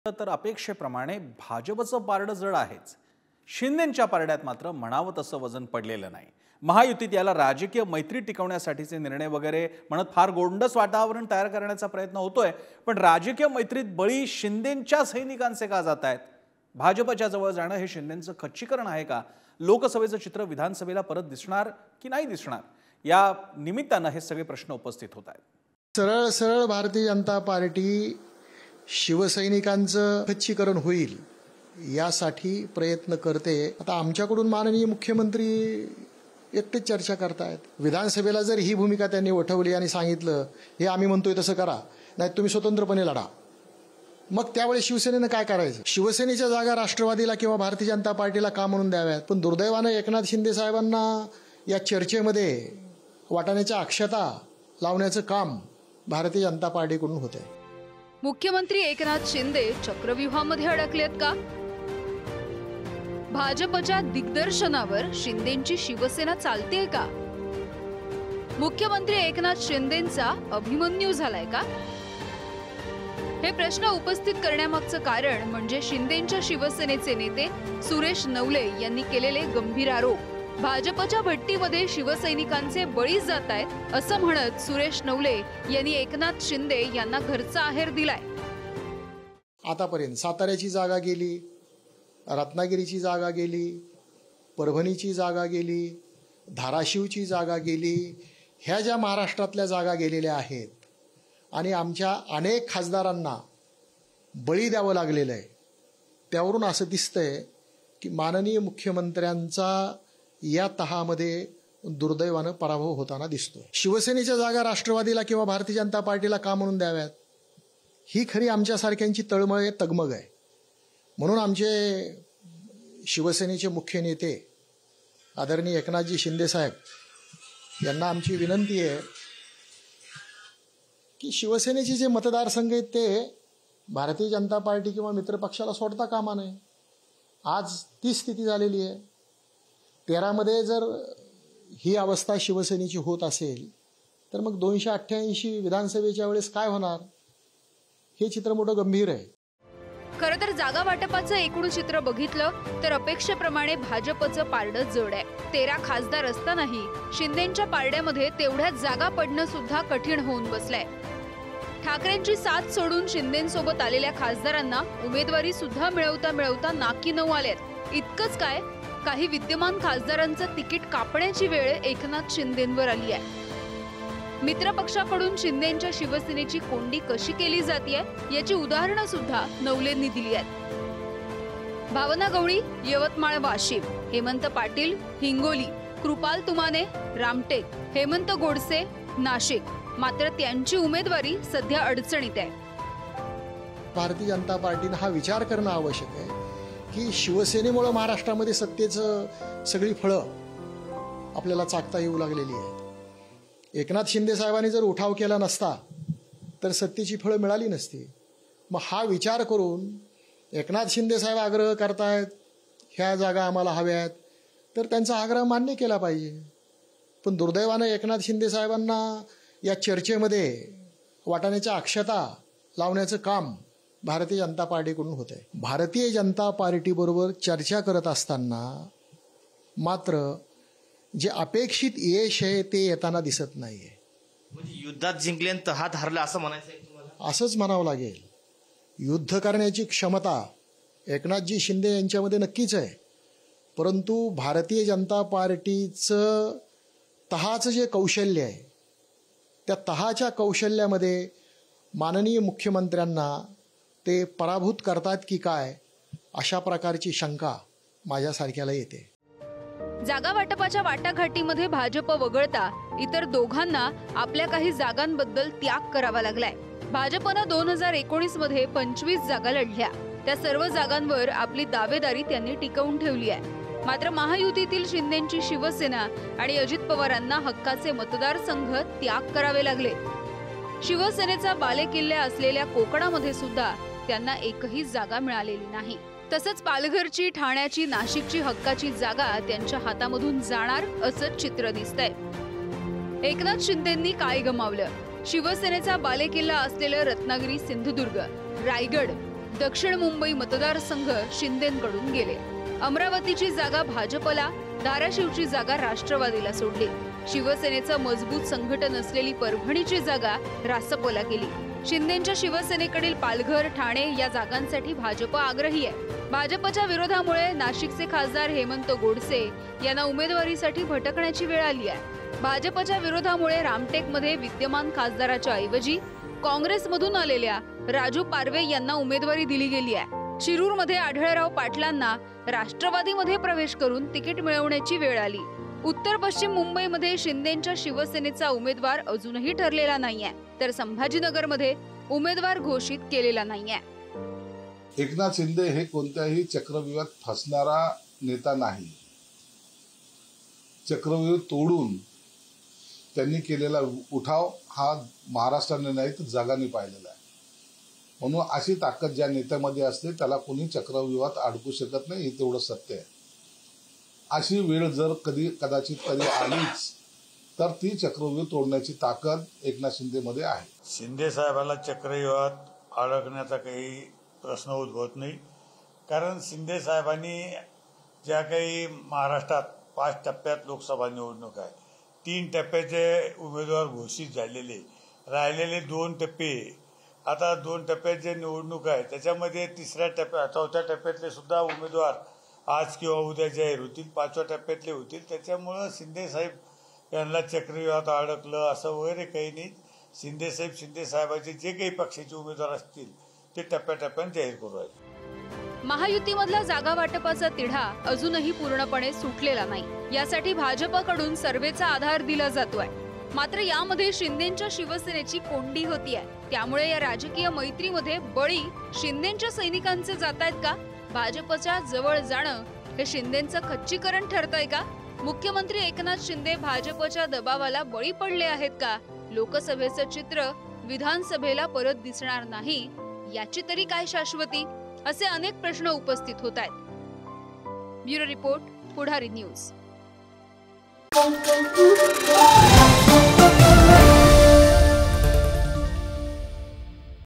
तर अपेक्षेप्रमाणे भाजपचं पारडं जड आहेच. शिंदेंच्या पारड्यात मात्र म्हणावं तसं वजन पडलेलं नाही. महायुतीत याला राजकीय मैत्री टिकवण्यासाठीचे निर्णय वगैरे म्हणत फार गोंडस वातावरण तयार करण्याचा प्रयत्न होतोय. पण राजकीय मैत्रीत बळी शिंदेंच्या सैनिकांचे का जात आहेत? भाजपच्या जवळ जाणं हे शिंदेंचं खच्चीकरण आहे का? लोकसभेचं चित्र विधानसभेला परत दिसणार की नाही दिसणार, या निमित्तानं हे सगळे प्रश्न उपस्थित होत आहेत. सरळ सरळ भारतीय जनता पार्टी शिवसैनिकांचं खच्चीकरण होईल यासाठी प्रयत्न करते. आता आमच्याकडून माननीय मुख्यमंत्री एकटेच चर्चा करतायत. विधानसभेला जर ही भूमिका त्यांनी उठवली आणि सांगितलं हे आम्ही म्हणतोय तसं करा, नाही तुम्ही स्वतंत्रपणे लढा, मग त्यावेळी शिवसेनेनं काय करायचं? शिवसेनेच्या जागा राष्ट्रवादीला किंवा भारतीय जनता पार्टीला का म्हणून द्याव्यात? पण दुर्दैवानं एकनाथ शिंदे साहेबांना या चर्चेमध्ये वाटाण्याच्या अक्षता लावण्याचं काम भारतीय जनता पार्टीकडून होत आहे. मुख्यमंत्री एकनाथ शिंदे चक्रव्यूहामध्ये अडकलेत का? भाजपच्या दिग्दर्शनावर शिंदेंची शिवसेना चालतेय का? मुख्यमंत्री एकनाथ शिंदेंचा अभिमन्यू झालाय का? हे प्रश्न उपस्थित करण्यामागचं कारण म्हणजे शिंदेंच्या शिवसेनेचे नेते सुरेश नवले यांनी केलेले गंभीर आरोप. भाजपच्या भट्टीमध्ये शिवसैनिकांचे बळी जात आहेत असं म्हणत सुरेश नवले यांनी एकनाथ शिंदे यांना घरचा आहेर दिलाय. आतापर्यंत साताऱ्याची जागा गेली, रत्नागिरीची जागा गेली, परभणीची जागा गेली, धाराशिवची जागा गेली, ह्या ज्या महाराष्ट्रातल्या जागा गेलेल्या आहेत आणि आमच्या अनेक खासदारांना बळी द्यावं लागलेलं आहे, त्यावरून असं दिसतंय की माननीय मुख्यमंत्र्यांचा या तहामध्ये दुर्दैवानं पराभव होताना दिसतोय. शिवसेनेच्या जागा राष्ट्रवादीला किंवा भारतीय जनता पार्टीला का म्हणून द्याव्यात, ही खरी आमच्यासारख्यांची तळमळ आहे, तगमग आहे. म्हणून आमचे शिवसेनेचे मुख्य नेते आदरणीय एकनाथजी शिंदे साहेब यांना आमची विनंती आहे की शिवसेनेचे जे मतदारसंघ आहेत ते भारतीय जनता पार्टी किंवा मित्रपक्षाला सोडता कामा नये. आज ती स्थिती झालेली आहे. 13मध्ये जर ही अवस्था शिवसेनेची होत असेल तर मग 288 विधानसभेच्या वेळेस काय होणार, हे चित्र मोठं गंभीर आहे. खरं तर जागा वाटपाचं एकूण चित्र बघितलं तर अपेक्षेप्रमाणे भाजपचं पारडं जड आहे. 13 खासदार असतानाही शिंदेंच्या पारड्यामध्ये तेवढ्याच जागा पडणं सुद्धा कठीण होऊन बसलंय. ठाकरेंची साथ सोडून शिंदेंसोबत आलेल्या खासदारांना उमेदवारी सुद्धा मिळवता मिळवता नाकी नऊ आल्यात. इतकंच काय, काही विद्यमान खासदारांचं तिकीट कापण्याची वेळ एकनाथ शिंदेंवर आली आहे. मित्रपक्षाकडून शिंदेंच्या शिवसेनेची कोंडी कशी केली जातीये याची उदाहरणं सुद्धा नवलेंनी दिली आहेत. भावना गवळी यवतमाळ वाशिम, हेमंत पाटील हिंगोली, कृपाल तुमाने रामटेक, हेमंत गोडसे नाशिक, मात्र त्यांची उमेदवारी सध्या अडचणीत आहे. भारतीय जनता पार्टीने हा विचार करणं आवश्यक आहे की शिवसेनेमुळे महाराष्ट्रामध्ये सत्तेचं सगळी फळं आपल्याला चाकता येऊ लागलेली आहेत. एकनाथ शिंदे साहेबांनी जर उठाव केला नसता तर सत्तेची फळं मिळाली नसती. मग हा विचार करून एकनाथ शिंदे साहेब आग्रह करतायत ह्या जागा आम्हाला हव्यात, तर त्यांचा आग्रह मान्य केला पाहिजे. पण दुर्दैवानं एकनाथ शिंदे साहेबांना या चर्चेमध्ये वाटाण्याच्या अक्षता लावण्याचं काम भारतीय जनता पार्टीकडून होत आहे. भारतीय जनता पार्टीबरोबर चर्चा करत असताना मात्र जे अपेक्षित यश आहे ते येताना दिसत नाहीये. म्हणजे युद्धात जिंकले तहात हरले असं म्हणायचं आहे तुम्हाला? असंच म्हणावं लागेल. युद्ध करण्याची क्षमता एकनाथजी शिंदे यांच्यामध्ये नक्कीच आहे, परंतु भारतीय जनता पार्टीचं तहाचं जे कौशल्य आहे त्या तहाच्या कौशल्यामध्ये माननीय मुख्यमंत्र्यांना ते पराभूत करतात की काय, अशा प्रकारची शंका माझ्यासारख्याला येते. जागा वाटपाच्या वाटाघाटीमध्ये भाजप वगळता इतर दोघांना आपल्या काही जागांबद्दल त्याग करावा लागलाय. भाजपनं 2019 मध्ये 25 जागा लढल्या. त्या सर्व जागांवर आपली दावेदारी त्यांनी टिकवून ठेवली आहे. मात्र महायुतीतील शिंदेंची शिवसेना आणि अजित पवारांना हक्काचे मतदारसंघ त्याग करावे लागले. शिवसेनेचा बालेकिल्ले असलेल्या कोकणामध्ये सुद्धा त्यांना एकही जागा मिळालेली नाही. तसंच पालघरची, ठाण्याची, नाशिकची हक्काची जागा त्यांच्या हातामधून जाणार असं चित्र दिसतंय. एकनाथ शिंदेंनी काय गमावलं? शिवसेनेचा बालेकिल्ला असलेलं रत्नागिरी, सिंधुदुर्ग, रायगड, दक्षिण मुंबई मतदारसंघ शिंदेंकडून गेले. अमरावतीची जागा भाजपला, धाराशिवची जागा राष्ट्रवादीला सोडली. शिवसेनेचं मजबूत संघटन असलेली परभणीची जागा रासपला गेली. शिंदेंच्या शिवसेनेकडील पालघर, ठाणे या जागांसाठी भाजप आग्रही आहे. भाजपच्या विरोधामुळे नाशिकचे खासदार हेमंत गोडसे यांना उमेदवारीसाठी भटकण्याची वेळ आली आहे. भाजपच्या विरोधामुळे रामटेकमध्ये विद्यमान खासदाराच्या ऐवजी काँग्रेसमधून आलेल्या राजू पारवे यांना उमेदवारी दिली गेली आहे. शिरूरमध्ये आढळराव पाटलांना राष्ट्रवादीमध्ये प्रवेश करून तिकीट मिळवण्याची वेळ आली. उत्तर पश्चिम मुंबईमध्ये शिंदेंच्या शिवसेनेचा उमेदवार अजूनही ठरलेला नाहीये, तर संभाजीनगरमध्ये उमेदवार घोषित केलेला नाहीये. एकनाथ शिंदे हे कोणत्याही चक्रव्यूहात फसणारा नेता नाही. चक्रव्यूह तोडून त्यांनी केलेला उठाव हा महाराष्ट्राने नाही तर जगाने पाहिलेला आहे. म्हणून अशी ताकद ज्या नेत्यामध्ये असते त्याला कोणी चक्रव्यूहात अडकू शकत नाही, हे तेवढं सत्य आहे. अशी वेळ जर कदाचित कधी आलीच तर ती चक्रव्यूह तोडण्याची ताकद एकनाथ शिंदेमध्ये आहे. शिंदे साहेबांना चक्रव्यूहात अडकण्याचा काही प्रश्न उद्भवत नाही. कारण शिंदे साहेबांनी ज्या काही महाराष्ट्रात 5 टप्प्यात लोकसभा निवडणूक आहे, 3 टप्प्याचे उमेदवार घोषित झालेले, राहिलेले 2 टप्पे, आता 2 टप्प्यात जे निवडणूक आहे त्याच्यामध्ये 4थ्या टप्प्यातले सुद्धा उमेदवार आज किंवा उद्या जाहीर होतील, 5व्या टप्प्यातले होतील. त्याच्यामुळं शिंदे साहेब यांना चक्रव्यूहात अडकलं असं वगैरे काही नाही. शिंदे साहेबांचे जे काही पक्षाचे उमेदवार असतील ते टप्प्याटप्प्याने जाहीर करू आहेत. महायुतीमधला जागा वाटपाचा तिढा अजूनही पूर्णपणे सुटलेला नाही. यासाठी भाजपकडून सर्व्हेचा आधार दिला जातोय. मात्र यामध्ये शिंदेंच्या शिवसेनेची कोंडी होतीये. त्यामुळे या राजकीय मैत्रीमध्ये बळी शिंदेंच्या सैनिकांचे जात आहेत का? भाजपच्या जवळ जाणं हे शिंदेंचं खच्चीकरण ठरतंय का? मुख्यमंत्री एकनाथ शिंदे भाजपच्या दबावाला बळी पडले आहेत का? लोकसभेचं चित्र विधानसभेला परत दिसणार नाही याची तरी काय शाश्वती? असे अनेक प्रश्न उपस्थित होत आहेत. ब्युरो रिपोर्ट, पुढारी न्यूज.